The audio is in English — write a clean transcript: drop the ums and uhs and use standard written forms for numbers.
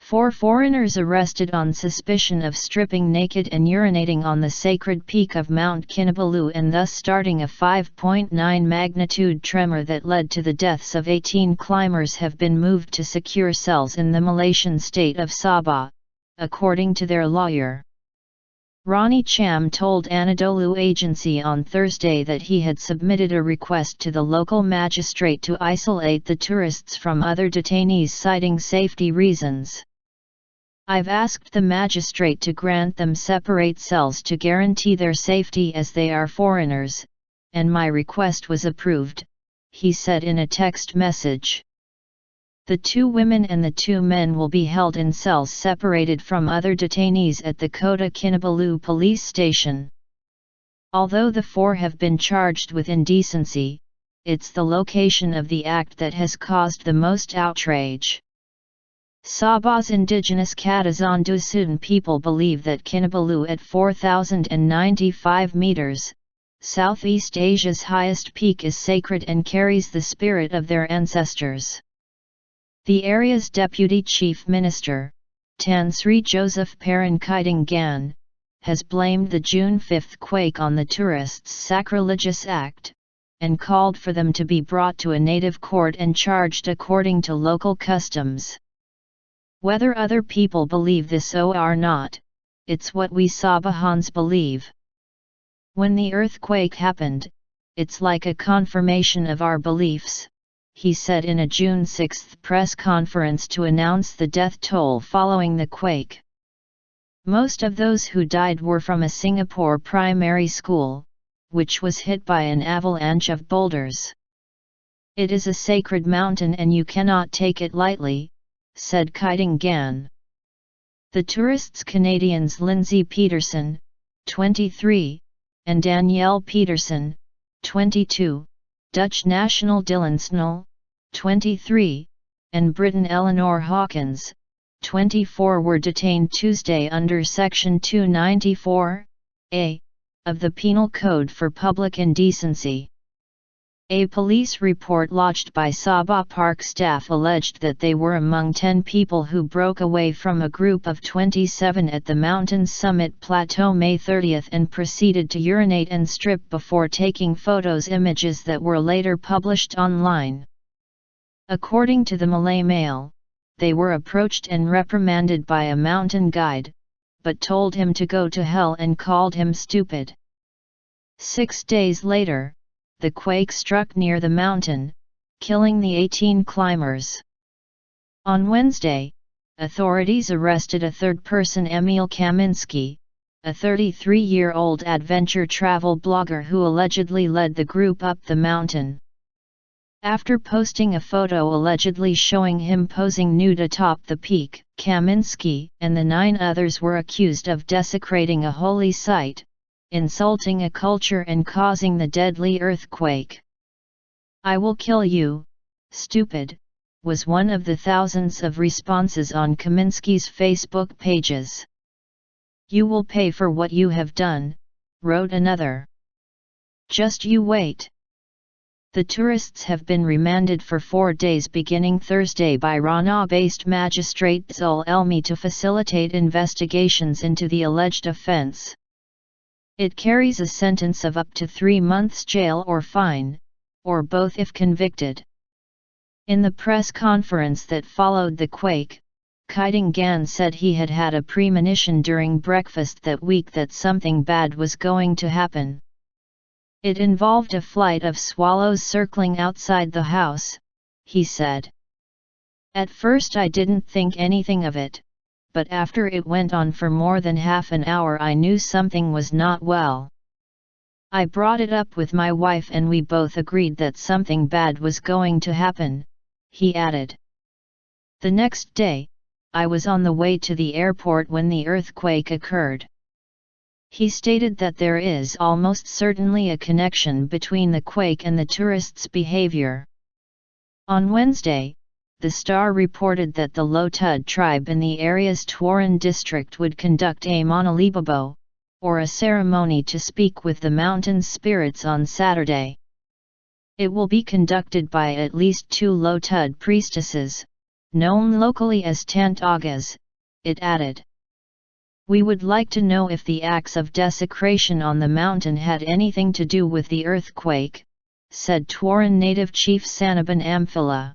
4 foreigners arrested on suspicion of stripping naked and urinating on the sacred peak of Mount Kinabalu and thus starting a 5.9 magnitude tremor that led to the deaths of 18 climbers have been moved to secure cells in the Malaysian state of Sabah, according to their lawyer. Ronny Cham told Anadolu Agency on Thursday that he had submitted a request to the local magistrate to isolate the tourists from other detainees citing safety reasons. "I've asked the magistrate to grant them separate cells to guarantee their safety as they are foreigners, and my request was approved," he said in a text message. The 2 women and the 2 men will be held in cells separated from other detainees at the Kota Kinabalu police station. Although the 4 have been charged with indecency, it's the location of the act that has caused the most outrage. Sabah's indigenous Anadolu people believe that Kinabalu at 4,095 meters, Southeast Asia's highest peak, is sacred and carries the spirit of their ancestors. The area's Deputy Chief Minister, Tan Sri Joseph Parangkitingan, has blamed the June 5 quake on the tourists' sacrilegious act, and called for them to be brought to a native court and charged according to local customs. "Whether other people believe this or not, it's what we Sabahans believe. When the earthquake happened, it's like a confirmation of our beliefs," he said in a June 6 press conference to announce the death toll following the quake. Most of those who died were from a Singapore primary school, which was hit by an avalanche of boulders. "It is a sacred mountain and you cannot take it lightly," said Kitingan. The tourists Canadians Lindsay Peterson, 23, and Danielle Peterson, 22, Dutch national Dylan Snell, 23, and Briton Eleanor Hawkins, 24 were detained Tuesday under Section 294A of the Penal Code for public indecency. A police report lodged by Sabah Park staff alleged that they were among 10 people who broke away from a group of 27 at the mountain's summit plateau May 30 and proceeded to urinate and strip before taking images that were later published online. According to the Malay Mail, they were approached and reprimanded by a mountain guide, but told him to go to hell and called him stupid. 6 days later, the quake struck near the mountain, killing the 18 climbers. On Wednesday, authorities arrested a third person, Emil Kaminsky, a 33-year-old adventure travel blogger who allegedly led the group up the mountain. After posting a photo allegedly showing him posing nude atop the peak, Kaminsky and the 9 others were accused of desecrating a holy site, insulting a culture and causing the deadly earthquake. "I will kill you, stupid," was one of the thousands of responses on Kaminsky's Facebook pages. "You will pay for what you have done," wrote another. "Just you wait." The tourists have been remanded for 4 days beginning Thursday by Ranau-based magistrate Zul Elmi to facilitate investigations into the alleged offence. It carries a sentence of up to 3 months jail or fine, or both if convicted. In the press conference that followed the quake, Kitingan said he had had a premonition during breakfast that week that something bad was going to happen. "It involved a flight of swallows circling outside the house," he said. "At first I didn't think anything of it, but after it went on for more than half an hour I knew something was not well. I brought it up with my wife and we both agreed that something bad was going to happen," he added. The next day, "I was on the way to the airport when the earthquake occurred." He stated that there is almost certainly a connection between the quake and the tourists' behavior. On Wednesday, the Star reported that the Lotud tribe in the area's Tuaran district would conduct a Manalibobo, or a ceremony to speak with the mountain's spirits on Saturday. It will be conducted by at least 2 Lotud priestesses, known locally as Tant Agas, it added. We would like to know if the acts of desecration on the mountain had anything to do with the earthquake, said Tuaran native chief Sanaban Amphila.